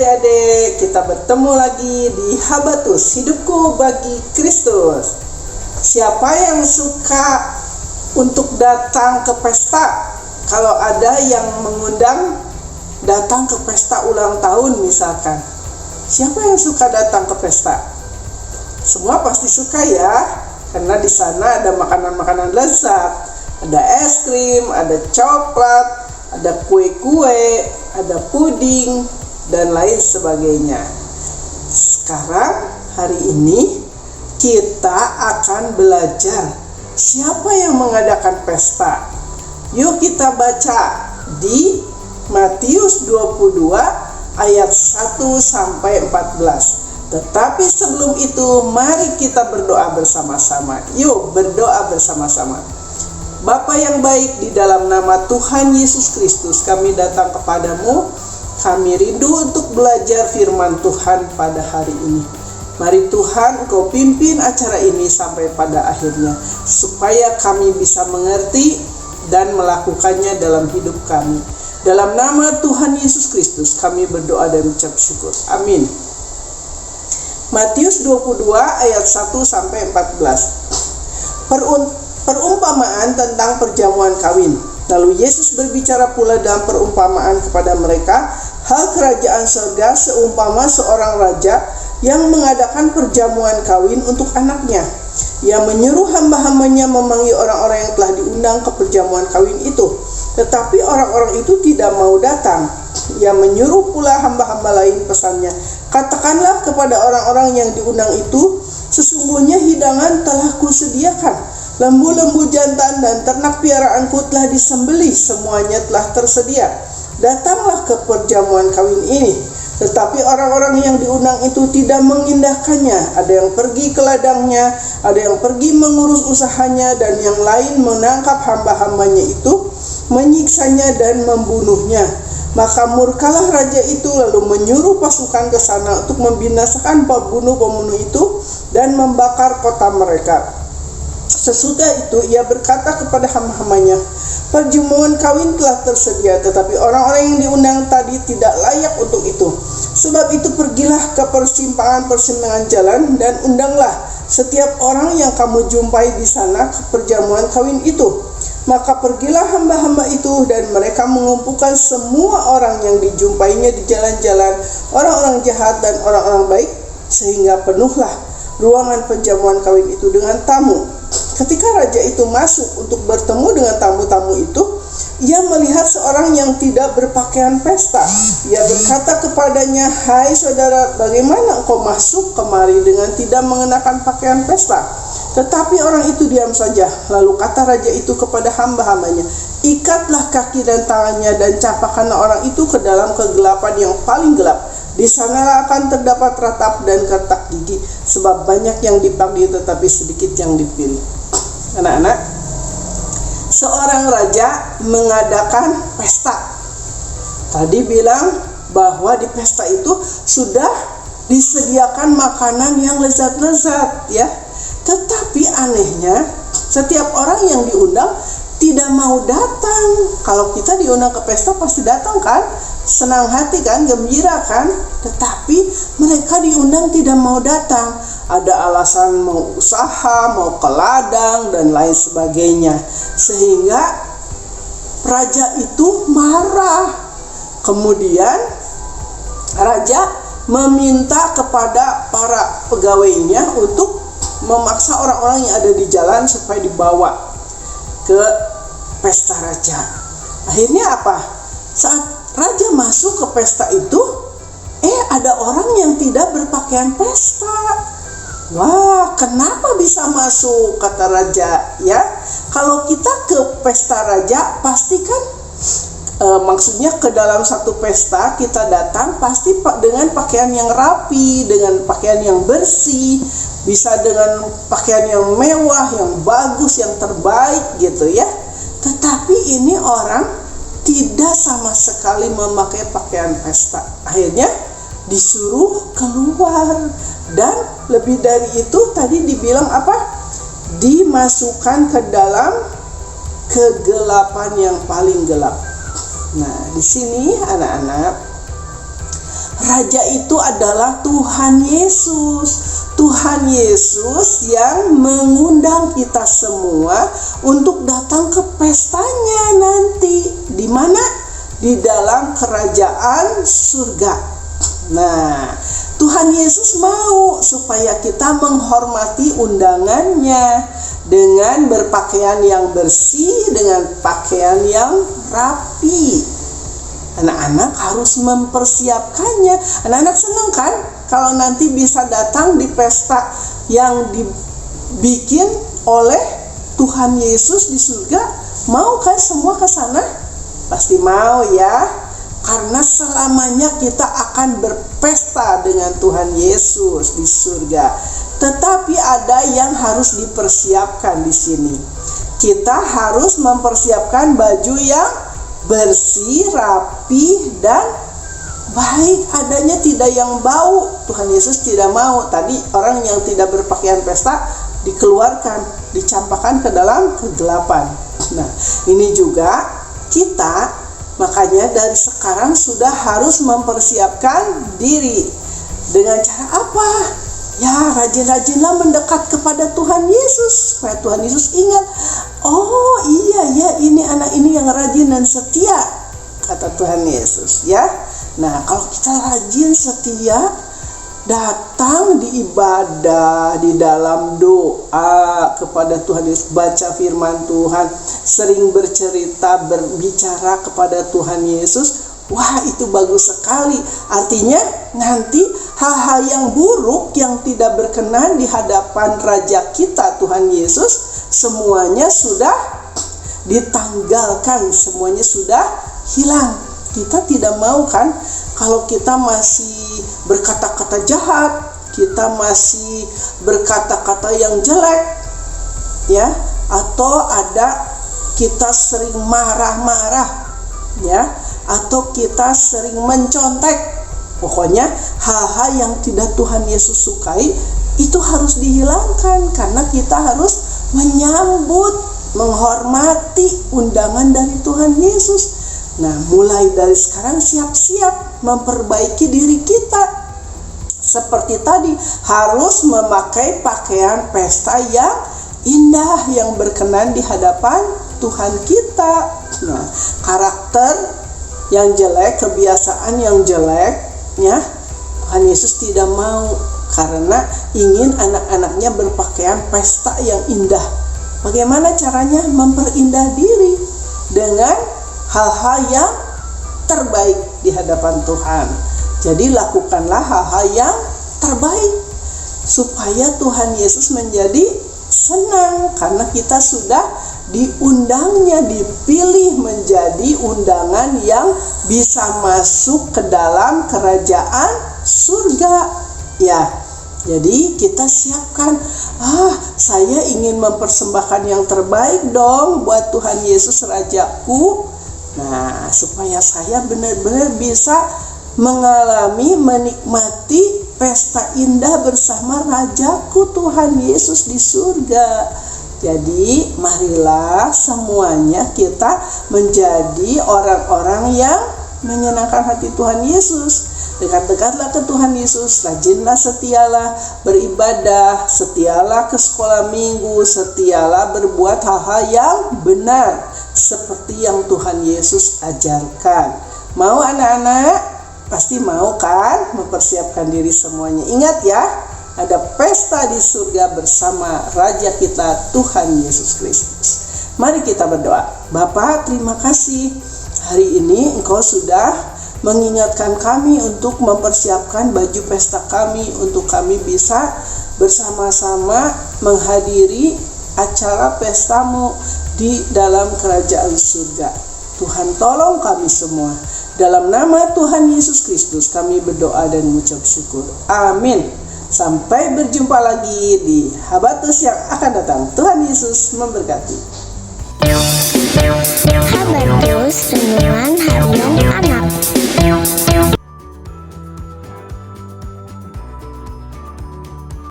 adik-adik, kita bertemu lagi di Habatus, hidupku bagi Kristus. Siapa yang suka untuk datang ke pesta? Kalau ada yang mengundang datang ke pesta ulang tahun misalkan, siapa yang suka datang ke pesta? Semua pasti suka ya, karena di sana ada makanan-makanan lezat, ada es krim, ada coklat, ada kue-kue, ada puding, dan lain sebagainya. Sekarang hari ini kita akan belajar siapa yang mengadakan pesta. Yuk kita baca di Matius 22 ayat 1 sampai 14. Tetapi sebelum itu mari kita berdoa bersama-sama. Yuk berdoa bersama-sama. Bapa yang baik, di dalam nama Tuhan Yesus Kristus kami datang kepadamu. Kami rindu untuk belajar firman Tuhan pada hari ini. Mari Tuhan Engkau pimpin acara ini sampai pada akhirnya, supaya kami bisa mengerti dan melakukannya dalam hidup kami. Dalam nama Tuhan Yesus Kristus kami berdoa dan ucap syukur. Amin. Matius 22 ayat 1 sampai 14. Perumpamaan tentang perjamuan kawin. Lalu Yesus berbicara pula dalam perumpamaan kepada mereka, hal kerajaan surga seumpama seorang raja yang mengadakan perjamuan kawin untuk anaknya. Ia menyuruh hamba-hambanya memanggil orang-orang yang telah diundang ke perjamuan kawin itu. Tetapi orang-orang itu tidak mau datang. Ia menyuruh pula hamba-hamba lain, pesannya, katakanlah kepada orang-orang yang diundang itu, sesungguhnya hidangan telah kusediakan. Lembu-lembu jantan dan ternak piaraanku telah disembelih, semuanya telah tersedia. Datanglah ke perjamuan kawin ini. Tetapi orang-orang yang diundang itu tidak mengindahkannya. Ada yang pergi ke ladangnya, ada yang pergi mengurus usahanya, dan yang lain menangkap hamba-hambanya itu, menyiksanya dan membunuhnya. Maka murkalah raja itu, lalu menyuruh pasukan ke sana untuk membinasakan pembunuh-pembunuh itu dan membakar kota mereka. Sesudah itu ia berkata kepada hamba-hambanya, perjamuan kawin telah tersedia, tetapi orang-orang yang diundang tadi tidak layak untuk itu. Sebab itu pergilah ke persimpangan-persimpangan jalan dan undanglah setiap orang yang kamu jumpai di sana ke perjamuan kawin itu. Maka pergilah hamba-hamba itu, dan mereka mengumpulkan semua orang yang dijumpainya di jalan-jalan, orang-orang jahat dan orang-orang baik, sehingga penuhlah ruangan perjamuan kawin itu dengan tamu. Ketika raja itu masuk untuk bertemu dengan tamu-tamu itu, ia melihat seorang yang tidak berpakaian pesta. Ia berkata kepadanya, hai saudara, bagaimana engkau masuk kemari dengan tidak mengenakan pakaian pesta? Tetapi orang itu diam saja. Lalu kata raja itu kepada hamba-hambanya, ikatlah kaki dan tangannya dan campakkanlah orang itu ke dalam kegelapan yang paling gelap. Di sanalah akan terdapat ratap dan kertak gigi, sebab banyak yang dipanggil tetapi sedikit yang dipilih. Anak-anak, seorang raja mengadakan pesta. Tadi bilang bahwa di pesta itu sudah disediakan makanan yang lezat-lezat ya. Tetapi anehnya, setiap orang yang diundang tidak mau datang. Kalau kita diundang ke pesta pasti datang kan? Senang hati kan, gembira kan? Tetapi mereka diundang tidak mau datang. Ada alasan mau usaha, mau ke ladang dan lain sebagainya. Sehingga raja itu marah. Kemudian raja meminta kepada para pegawainya untuk memaksa orang-orang yang ada di jalan supaya dibawa ke pesta raja. Akhirnya apa? Saat raja masuk ke pesta itu, ada orang yang tidak berpakaian pesta. Wah, kenapa bisa masuk, kata raja ya? Kalau kita ke pesta raja, pasti kan maksudnya ke dalam satu pesta kita datang pasti dengan pakaian yang rapi, dengan pakaian yang bersih, bisa dengan pakaian yang mewah, yang bagus, yang terbaik gitu ya. Tetapi ini orang tidak sama sekali memakai pakaian pesta. Akhirnya disuruh keluar, dan lebih dari itu tadi dibilang apa? Dimasukkan ke dalam kegelapan yang paling gelap. Nah, di sini anak-anak, Raja itu adalah Tuhan Yesus. Tuhan Yesus yang mengundang kita semua untuk datang ke pestanya nanti. Di mana? Di dalam kerajaan surga. Nah, Tuhan Yesus mau supaya kita menghormati undangannya dengan berpakaian yang bersih, dengan pakaian yang rapi. Anak-anak harus mempersiapkannya. Anak-anak senang kan kalau nanti bisa datang di pesta yang dibikin oleh Tuhan Yesus di surga? Mau kan semua ke sana? Pasti mau ya. Karena selamanya kita akan berpesta dengan Tuhan Yesus di surga. Tetapi ada yang harus dipersiapkan di sini. Kita harus mempersiapkan baju yang bersih, rapi, dan baik adanya, tidak yang bau. Tuhan Yesus tidak mau. Tadi orang yang tidak berpakaian pesta dikeluarkan, dicampakkan ke dalam kegelapan. Nah, ini juga kita makanya dari sekarang sudah harus mempersiapkan diri. Dengan cara apa? Ya, rajin-rajinlah mendekat kepada Tuhan Yesus, supaya Tuhan Yesus ingat, oh iya ya, ini anak ini yang rajin dan setia, kata Tuhan Yesus ya. Nah, kalau kita rajin setia, datang di ibadah, di dalam doa kepada Tuhan Yesus, baca firman Tuhan, sering bercerita, berbicara kepada Tuhan Yesus, wah itu bagus sekali. Artinya nanti hal-hal yang buruk yang tidak berkenan di hadapan Raja kita Tuhan Yesus, semuanya sudah ditanggalkan, semuanya sudah hilang. Kita tidak mau kan kalau kita masih berkata-kata jahat, kita masih berkata-kata yang jelek ya, atau ada kita sering marah-marah ya, atau kita sering mencontek. Pokoknya hal-hal yang tidak Tuhan Yesus sukai itu harus dihilangkan, karena kita harus menyambut, menghormati undangan dari Tuhan Yesus. Nah, mulai dari sekarang siap-siap memperbaiki diri kita. Seperti tadi, harus memakai pakaian pesta yang indah, yang berkenan di hadapan Tuhan kita. Nah, karakter yang jelek, kebiasaan yang jelek, ya, Tuhan Yesus tidak mau, karena ingin anak-anaknya berpakaian pesta yang indah. Bagaimana caranya? Memperindah diri dengan hal-hal yang terbaik di hadapan Tuhan. Jadi lakukanlah hal-hal yang terbaik supaya Tuhan Yesus menjadi senang, karena kita sudah diundangnya, dipilih menjadi undangan yang bisa masuk ke dalam kerajaan surga ya. Jadi kita siapkan, saya ingin mempersembahkan yang terbaik dong buat Tuhan Yesus Rajaku. Nah, supaya saya benar-benar bisa mengalami, menikmati pesta indah bersama Rajaku Tuhan Yesus di surga. Jadi marilah semuanya kita menjadi orang-orang yang menyenangkan hati Tuhan Yesus. Dekat-dekatlah ke Tuhan Yesus, rajinlah, setialah beribadah, setialah ke sekolah minggu, setialah berbuat hal-hal yang benar seperti yang Tuhan Yesus ajarkan. Mau anak-anak? Pasti mau kan mempersiapkan diri semuanya. Ingat ya, ada pesta di surga bersama Raja kita Tuhan Yesus Kristus. Mari kita berdoa. Bapa, terima kasih hari ini Engkau sudah mengingatkan kami untuk mempersiapkan baju pesta kami, untuk kami bisa bersama-sama menghadiri acara pestamu di dalam kerajaan surga. Tuhan, tolong kami semua. Dalam nama Tuhan Yesus Kristus kami berdoa dan mengucap syukur. Amin. Sampai berjumpa lagi di Habatus yang akan datang. Tuhan Yesus memberkati. Habatus Renungan Harian Anak.